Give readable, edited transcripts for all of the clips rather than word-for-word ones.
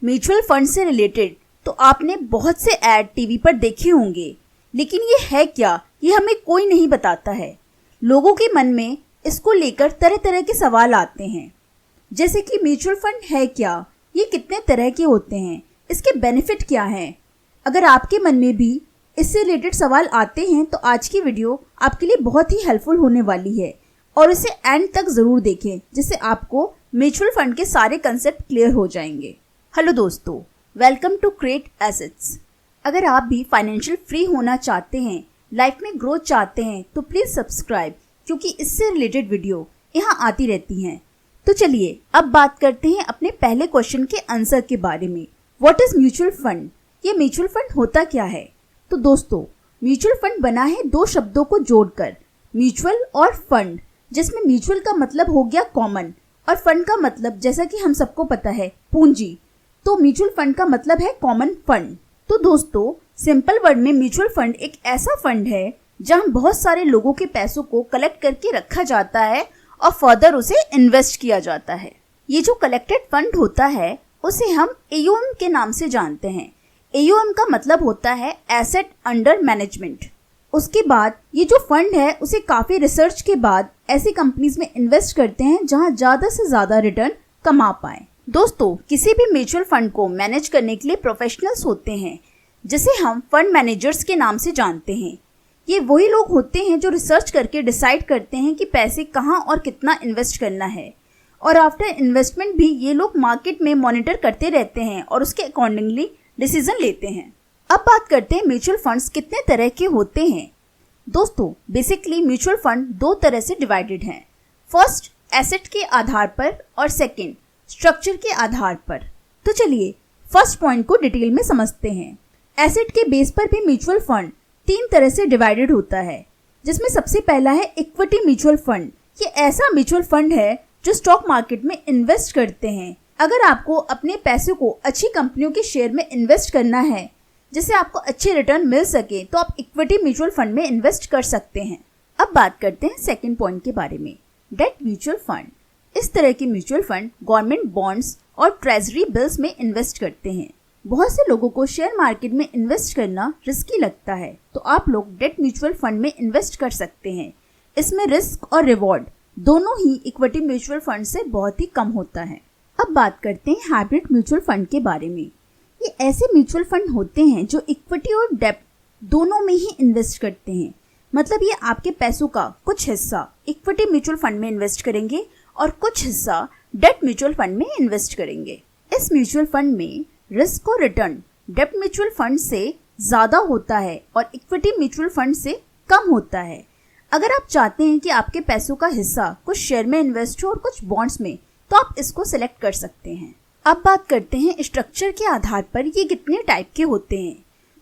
Mutual fund से related तो आपने बहुत से ऐड टीवी पर देखे होंगे, लेकिन ये है क्या, ये हमें कोई नहीं बताता है। लोगों के मन में इसको लेकर तरह तरह के सवाल आते हैं, जैसे कि म्यूचुअल फंड है क्या, ये कितने तरह के होते हैं, इसके बेनिफिट क्या हैं। अगर आपके मन में भी इससे रिलेटेड सवाल आते हैं तो आज की वीडियो आपके लिए बहुत ही हेल्पफुल होने वाली है और इसे एंड तक ज़रूर देखें, जिससे आपको म्यूचुअल फंड के सारे कंसेप्ट क्लियर हो जाएंगे। हेलो दोस्तों, वेलकम टू क्रिएट एसेट्स। अगर आप भी फाइनेंशियल फ्री होना चाहते हैं, लाइफ में ग्रोथ चाहते हैं तो प्लीज़ सब्सक्राइब, क्योंकि इससे रिलेटेड वीडियो यहाँ आती रहती हैं। तो चलिए अब बात करते हैं अपने पहले क्वेश्चन के आंसर के बारे में। What is mutual fund? ये म्यूचुअल फंड होता क्या है? तो दोस्तों, म्यूचुअल फंड बना है दो शब्दों को जोड़कर, म्यूचुअल और फंड, जिसमें म्यूचुअल का मतलब हो गया कॉमन और फंड का मतलब जैसा कि हम सबको पता है पूंजी। तो म्यूचुअल फंड का मतलब है कॉमन फंड। तो दोस्तों, सिंपल वर्ड में म्यूचुअल फंड एक ऐसा फंड है जहां बहुत सारे लोगों के पैसों को कलेक्ट करके रखा जाता है और फर्दर उसे इन्वेस्ट किया जाता है। ये जो कलेक्टेड फंड होता है उसे हम AUM के नाम से जानते हैं। AUM का मतलब होता है एसेट अंडर मैनेजमेंट। उसके बाद ये जो फंड है उसे काफी रिसर्च के बाद ऐसी कंपनीज में इन्वेस्ट करते हैं जहां ज्यादा से ज्यादा रिटर्न कमा पाए। दोस्तों, किसी भी म्यूचुअल फंड को मैनेज करने के लिए प्रोफेशनल्स होते हैं, जिसे हम फंड मैनेजर्स के नाम से जानते हैं। ये वही लोग होते हैं जो रिसर्च करके डिसाइड करते हैं कि पैसे कहाँ और कितना इन्वेस्ट करना है, और आफ्टर इन्वेस्टमेंट भी ये लोग मार्केट में मॉनिटर करते रहते हैं और उसके अकॉर्डिंगली डिसीजन लेते हैं। अब बात करते हैं म्यूचुअल फंड्स कितने तरह के होते हैं। दोस्तों, बेसिकली म्यूचुअल फंड दो तरह से डिवाइडेड हैं। फर्स्ट, एसेट के आधार पर, और सेकंड, स्ट्रक्चर के आधार पर। तो चलिए फर्स्ट पॉइंट को डिटेल में समझते हैं। एसेट के बेस पर भी म्यूचुअल फंड तीन तरह से डिवाइडेड होता है, जिसमें सबसे पहला है इक्विटी म्यूचुअल फंड। ये ऐसा म्यूचुअल फंड है जो स्टॉक मार्केट में इन्वेस्ट करते हैं। अगर आपको अपने पैसों को अच्छी कंपनियों के शेयर में इन्वेस्ट करना है जिससे आपको अच्छे रिटर्न मिल सके, तो आप इक्विटी म्यूचुअल फंड में इन्वेस्ट कर सकते हैं। अब बात करते हैं सेकंड पॉइंट के बारे में, डेट म्यूचुअल फंड। इस तरह के म्यूचुअल फंड गवर्नमेंट बॉन्ड्स और ट्रेजरी बिल्स में इन्वेस्ट करते हैं। बहुत से लोगों को शेयर मार्केट में इन्वेस्ट करना रिस्की लगता है, तो आप लोग डेट म्यूचुअल फंड में इन्वेस्ट कर सकते हैं। इसमें रिस्क और रिवॉर्ड दोनों ही इक्विटी म्यूचुअल फंड से बहुत ही कम होता है। अब बात करते हैं हाइब्रिड म्यूचुअल फंड के बारे में। ये ऐसे म्यूचुअल फंड होते हैं जो इक्विटी और डेब्ट दोनों में ही इन्वेस्ट करते हैं। मतलब ये आपके पैसों का कुछ हिस्सा इक्विटी म्यूचुअल फंड में इन्वेस्ट करेंगे और कुछ हिस्सा डेब्ट म्यूचुअल फंड में इन्वेस्ट करेंगे। इस म्यूचुअल फंड में रिस्क और रिटर्न डेब्ट म्यूचुअल फंड से ज्यादा होता है और इक्विटी म्यूचुअल फंड से कम होता है। अगर आप चाहते हैं कि आपके पैसों का हिस्सा कुछ शेयर में इन्वेस्ट हो और कुछ बॉन्ड्स में, तो आप इसको सिलेक्ट कर सकते हैं। अब बात करते हैं स्ट्रक्चर के आधार पर ये कितने टाइप के होते हैं।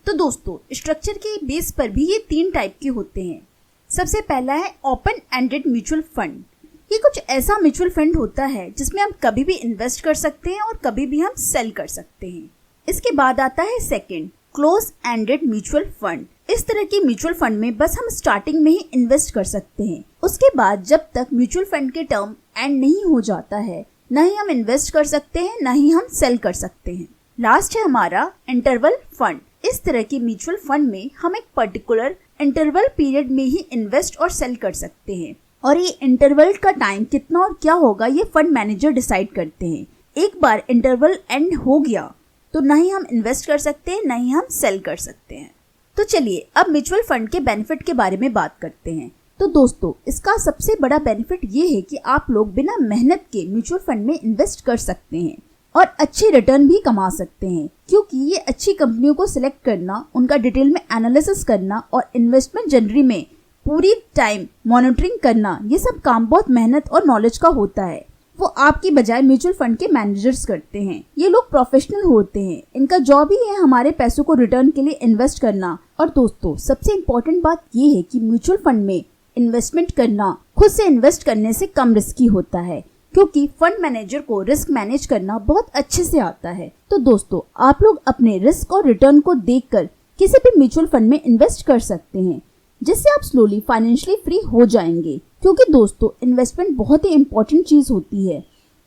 तो दोस्तों, स्ट्रक्चर के बेस पर भी ये तीन टाइप के होते हैं। सबसे पहला है ओपन एंडेड म्यूचुअल फंड। ये कुछ ऐसा म्यूचुअल फंड होता है जिसमें हम कभी भी इन्वेस्ट कर सकते हैं और कभी भी हम सेल कर सकते हैं। इसके बाद आता है second, close ended mutual fund. इस तरह के म्यूचुअल फंड में बस हम स्टार्टिंग में ही इन्वेस्ट कर सकते हैं। उसके बाद जब तक म्यूचुअल फंड के टर्म एंड नहीं हो जाता है, न ही हम इन्वेस्ट कर सकते हैं, न ही हम सेल कर सकते हैं। लास्ट है हमारा इंटरवल फंड। इस तरह के म्यूचुअल फंड में हम एक पर्टिकुलर इंटरवल पीरियड में ही इन्वेस्ट और सेल कर सकते हैं, और ये इंटरवल का टाइम कितना और क्या होगा ये फंड मैनेजर डिसाइड करते हैं। एक बार इंटरवल एंड हो गया तो न ही हम इन्वेस्ट कर सकते हैं, न ही हम सेल कर सकते हैं। तो चलिए अब म्यूचुअल फंड के बेनिफिट के बारे में बात करते हैं। तो दोस्तों, इसका सबसे बड़ा बेनिफिट ये है कि आप लोग बिना मेहनत के म्यूचुअल फंड में इन्वेस्ट कर सकते हैं और अच्छे रिटर्न भी कमा सकते हैं, क्योंकि ये अच्छी कंपनियों को सिलेक्ट करना, उनका डिटेल में एनालिसिस करना और इन्वेस्टमेंट जर्नी में पूरी टाइम मॉनिटरिंग करना, ये सब काम बहुत मेहनत और नॉलेज का होता है। वो आपकी बजाय म्यूचुअल फंड के मैनेजर्स करते हैं। ये लोग प्रोफेशनल होते हैं, इनका जॉब ही है हमारे पैसों को रिटर्न के लिए इन्वेस्ट करना। और दोस्तों, सबसे इम्पोर्टेंट बात ये है कि म्यूचुअल फंड में इन्वेस्टमेंट करना खुद से इन्वेस्ट करने से कम रिस्की होता है, क्योंकि फंड मैनेजर को रिस्क मैनेज करना बहुत अच्छे से आता है। तो दोस्तों, आप लोग अपने रिस्क और रिटर्न को देखकर किसी भी म्यूचुअल फंड में इन्वेस्ट कर सकते हैं, जिससे आप स्लोली फाइनेंशियली फ्री हो जाएंगे। क्योंकि दोस्तों, इन्वेस्टमेंट बहुत ही इम्पोर्टेंट चीज होती है।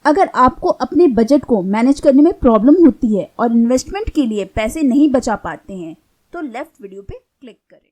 अगर आपको अपने बजट को मैनेज करने में प्रॉब्लम होती है और इन्वेस्टमेंट के लिए पैसे नहीं बचा पाते हैं तो लेफ्ट वीडियो पे क्लिक करें।